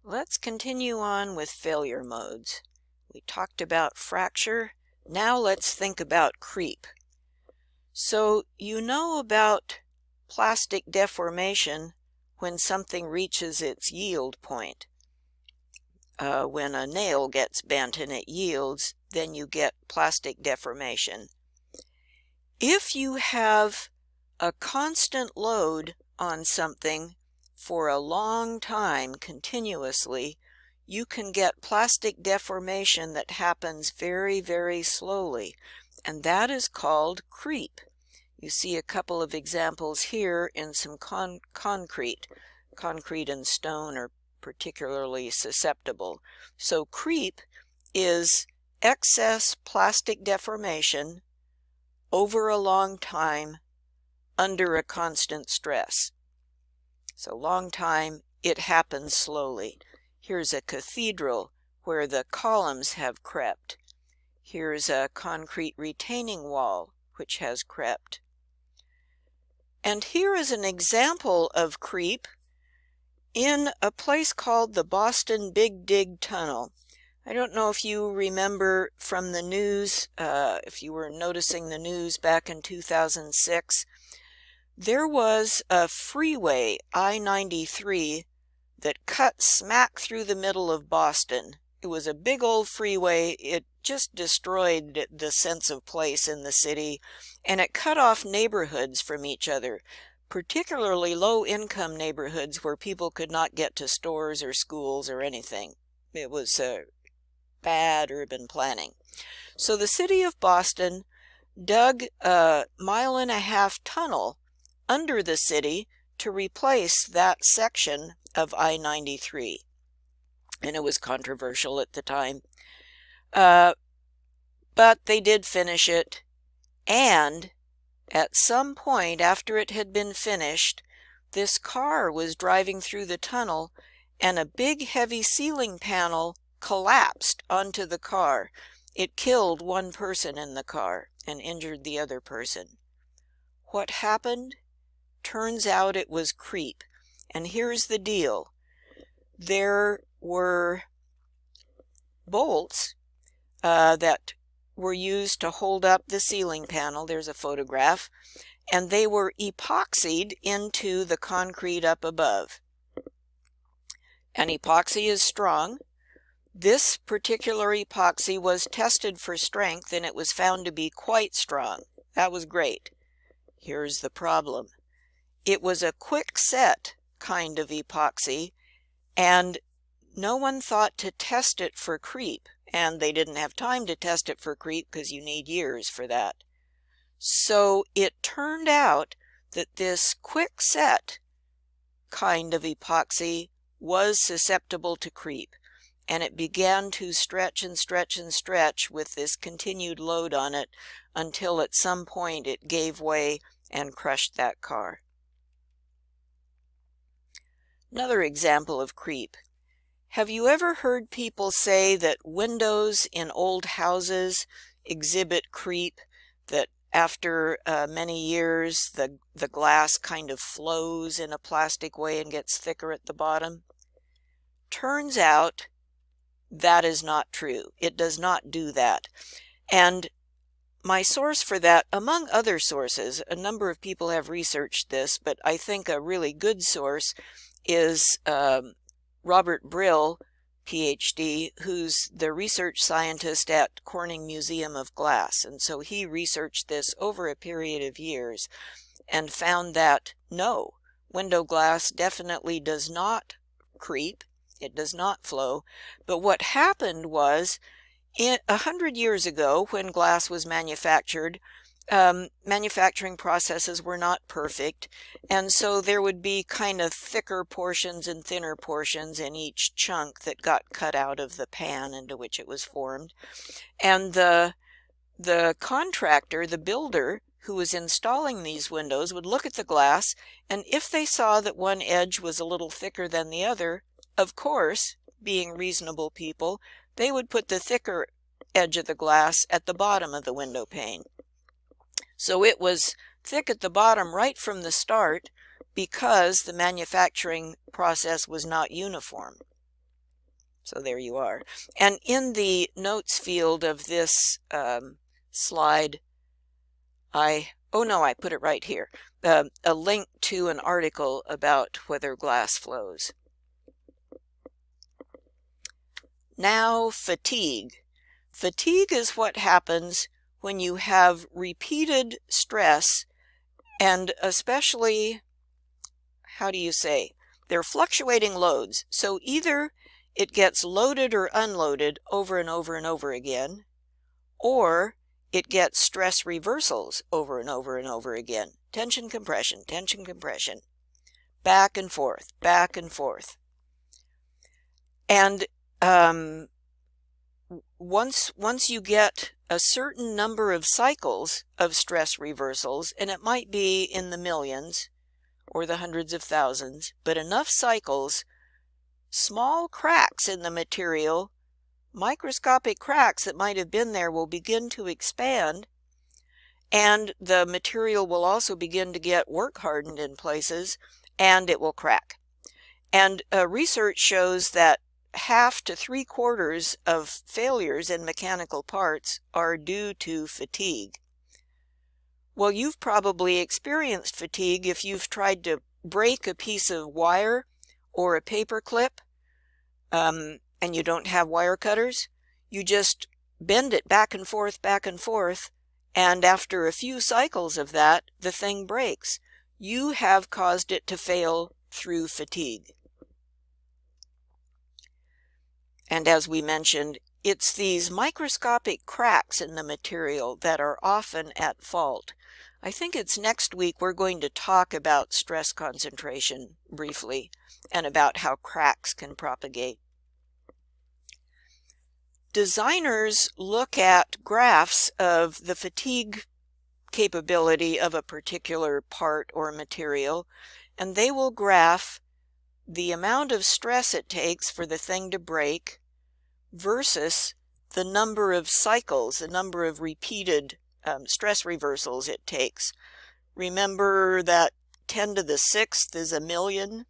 Let's continue on with failure modes. We talked about fracture. Now let's think about creep. So you know about plastic deformation when something reaches its yield point. When a nail gets bent and it yields, then you get plastic deformation. If you have a constant load on something for a long time continuously, you can get plastic deformation that happens very, very slowly, and that is called creep. You see a couple of examples here in some concrete. Concrete and stone are particularly susceptible. So creep is excess plastic deformation over a long time under a constant stress. So long time, it happens slowly. Here's a cathedral where the columns have crept. Here's a concrete retaining wall which has crept. And here is an example of creep in a place called the Boston Big Dig Tunnel. I don't know if you remember from the news, if you were noticing the news back in 2006, there was a freeway, I-93, that cut smack through the middle of Boston. It was a big old freeway. It just destroyed the sense of place in the city, and it cut off neighborhoods from each other, particularly low-income neighborhoods where people could not get to stores or schools or anything. It was bad urban planning. So the city of Boston dug a 1.5-mile tunnel under the city to replace that section of I-93. And it was controversial at the time. But they did finish it. And at some point after it had been finished, this car was driving through the tunnel and a big heavy ceiling panel collapsed onto the car. It killed one person in the car and injured the other person. What happened? Turns out it was creep. And here's the deal. There were bolts that were used to hold up the ceiling panel. There's a photograph. And they were epoxied into the concrete up above. And epoxy is strong. This particular epoxy was tested for strength, and it was found to be quite strong. That was great. Here's the problem. It was a quick set kind of epoxy, and no one thought to test it for creep, and they didn't have time to test it for creep because you need years for that. So it turned out that this quick set kind of epoxy was susceptible to creep, and it began to stretch and stretch and stretch with this continued load on it until at some point it gave way and crushed that car. Another example of creep. Have you ever heard people say that windows in old houses exhibit creep, that after many years the glass kind of flows in a plastic way and gets thicker at the bottom? Turns out that is not true. It does not do that. And my source for that, among other sources, a number of people have researched this, but I think a really good source is Robert Brill, PhD, who's the research scientist at Corning Museum of Glass. And so he researched this over a period of years and found that no, window glass definitely does not creep. It does not flow. But what happened was, 100 years ago, when glass was manufactured, manufacturing processes were not perfect, and so there would be kind of thicker portions and thinner portions in each chunk that got cut out of the pan into which it was formed. And the contractor, the builder who was installing these windows, would look at the glass, and if they saw that one edge was a little thicker than the other, of course, being reasonable people, they would put the thicker edge of the glass at the bottom of the window pane. So it was thick at the bottom right from the start because the manufacturing process was not uniform. So there you are. And in the notes field of this slide, I put it right here, a link to an article about whether glass flows. Now, fatigue. Fatigue is what happens when you have repeated stress, and especially, how do you say, they're fluctuating loads. So either it gets loaded or unloaded over and over and over again, or it gets stress reversals over and over and over again. Tension, compression, back and forth, back and forth. And once you get a certain number of cycles of stress reversals, and it might be in the millions or the hundreds of thousands, but enough cycles, small cracks in the material, microscopic cracks that might have been there, will begin to expand, and the material will also begin to get work hardened in places, and it will crack. And research shows that half to 3/4 of failures in mechanical parts are due to fatigue. Well, you've probably experienced fatigue if you've tried to break a piece of wire or a paper clip, and you don't have wire cutters. You just bend it back and forth, and after a few cycles of that, the thing breaks. You have caused it to fail through fatigue. And as we mentioned, it's these microscopic cracks in the material that are often at fault. I think it's next week we're going to talk about stress concentration briefly and about how cracks can propagate. Designers look at graphs of the fatigue capability of a particular part or material, and they will graph the amount of stress it takes for the thing to break versus the number of cycles, the number of repeated stress reversals it takes. Remember that 10 to the 6th is a million,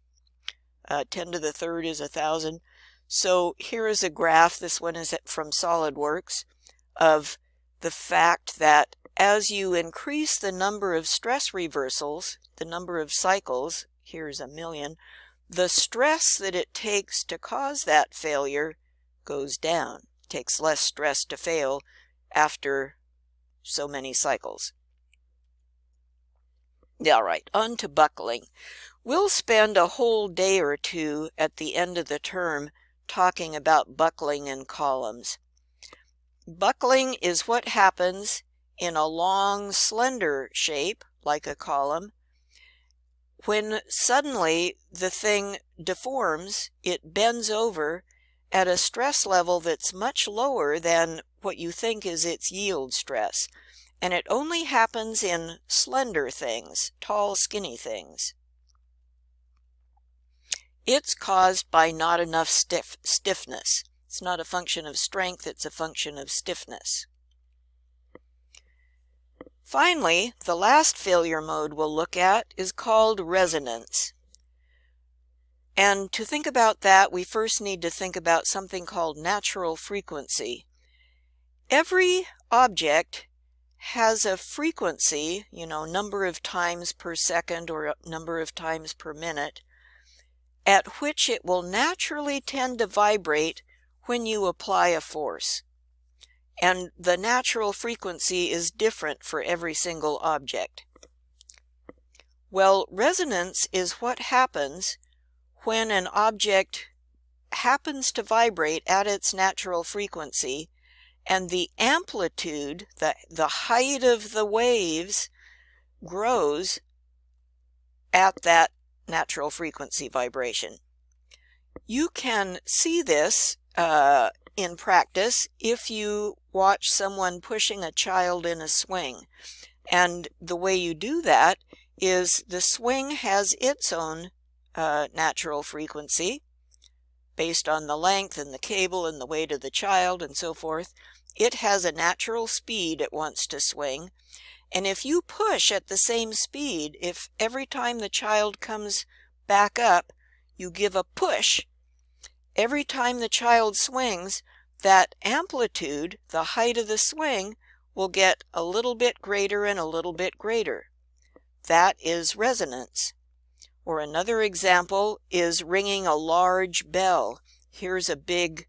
10 to the 3rd is 1,000. So here is a graph, this one is from SolidWorks, of the fact that as you increase the number of stress reversals, the number of cycles, here's a million, the stress that it takes to cause that failure goes down. It takes less stress to fail after so many cycles. All right, on to buckling. We'll spend a whole day or two at the end of the term talking about buckling in columns. Buckling is what happens in a long, slender shape, like a column, when suddenly the thing deforms, it bends over at a stress level that's much lower than what you think is its yield stress. And it only happens in slender things, tall, skinny things. It's caused by not enough stiffness. It's not a function of strength, it's a function of stiffness. Finally, the last failure mode we'll look at is called resonance. And to think about that, we first need to think about something called natural frequency. Every object has a frequency, number of times per second or number of times per minute, at which it will naturally tend to vibrate when you apply a force. And the natural frequency is different for every single object. Well, resonance is what happens when an object happens to vibrate at its natural frequency, and the amplitude, the height of the waves, grows at that natural frequency vibration. You can see this in practice if you watch someone pushing a child in a swing. And the way you do that is the swing has its own natural frequency based on the length and the cable and the weight of the child and so forth. It has a natural speed it wants to swing. And if you push at the same speed, if every time the child comes back up, you give a push, every time the child swings, that amplitude, the height of the swing, will get a little bit greater and a little bit greater. That is resonance. Or another example is ringing a large bell. Here's a big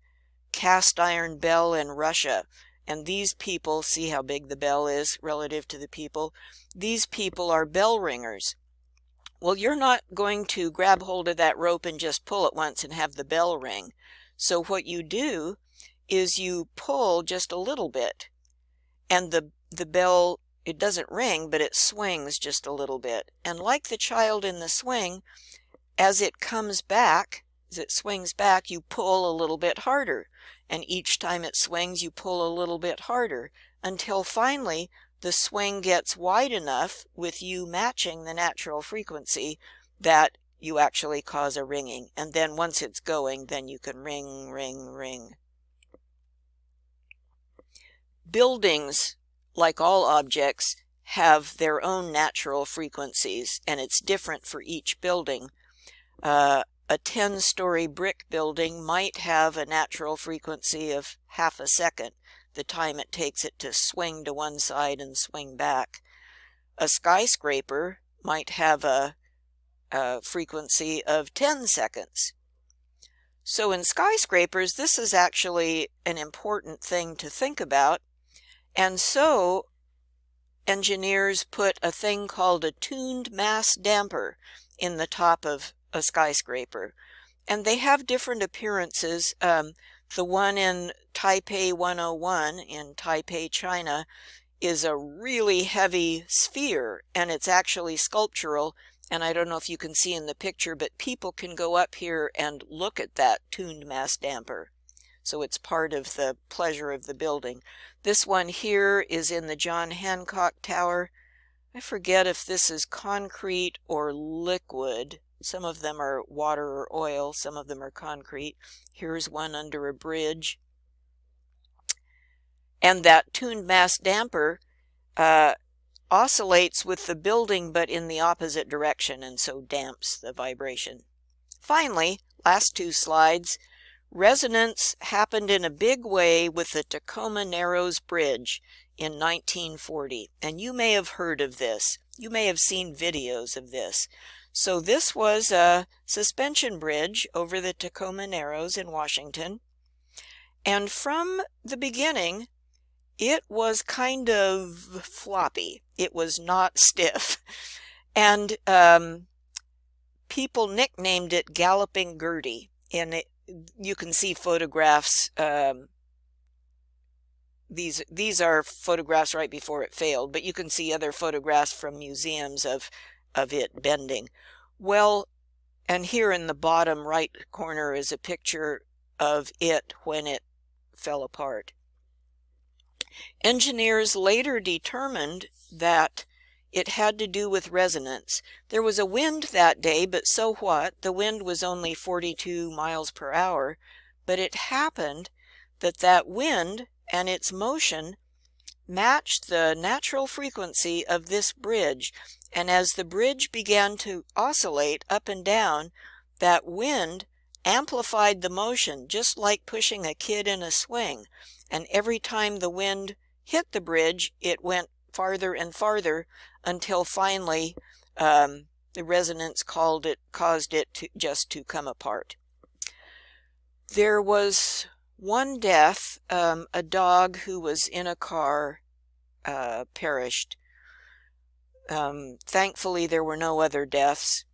cast iron bell in Russia. And these people, see how big the bell is relative to the people? These people are bell ringers. Well, you're not going to grab hold of that rope and just pull it once and have the bell ring. So what you do is you pull just a little bit, and the bell, it doesn't ring, but it swings just a little bit. And like the child in the swing, as it comes back, as it swings back, you pull a little bit harder. And each time it swings, you pull a little bit harder, until finally the swing gets wide enough with you matching the natural frequency that you actually cause a ringing. And then once it's going, then you can ring, ring, ring. Buildings, like all objects, have their own natural frequencies, and it's different for each building. A 10-story brick building might have a natural frequency of half a second, the time it takes it to swing to one side and swing back. A skyscraper might have a frequency of 10 seconds. So in skyscrapers, this is actually an important thing to think about. And so engineers put a thing called a tuned mass damper in the top of a skyscraper. And they have different appearances. The one in Taipei 101 in Taipei, China, is a really heavy sphere, and it's actually sculptural. And I don't know if you can see in the picture, but people can go up here and look at that tuned mass damper. So it's part of the pleasure of the building. This one here is in the John Hancock Tower. I forget if this is concrete or liquid. Some of them are water or oil, some of them are concrete. Here's one under a bridge. And that tuned mass damper oscillates with the building, but in the opposite direction, and so damps the vibration. Finally, last two slides, resonance happened in a big way with the Tacoma Narrows Bridge in 1940, and you may have heard of this. You may have seen videos of this. So this was a suspension bridge over the Tacoma Narrows in Washington, and from the beginning, it was kind of floppy. It was not stiff. And people nicknamed it Galloping Gertie. And you can see photographs. These are photographs right before it failed, but you can see other photographs from museums of it bending. Well, and here in the bottom right corner is a picture of it when it fell apart. Engineers later determined that it had to do with resonance. There was a wind that day, but so what? The wind was only 42 miles per hour, but it happened that that wind and its motion matched the natural frequency of this bridge, and as the bridge began to oscillate up and down, that wind amplified the motion, just like pushing a kid in a swing. And every time the wind hit the bridge, it went farther and farther until finally the resonance caused it to just to come apart. There was one death. A dog who was in a car perished. Thankfully, there were no other deaths.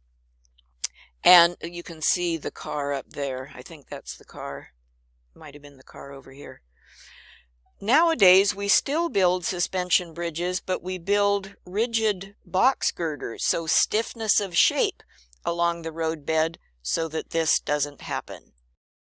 And you can see the car up there. I think that's the car. Might have been the car over here. Nowadays, we still build suspension bridges, but we build rigid box girders, so stiffness of shape along the roadbed so that this doesn't happen.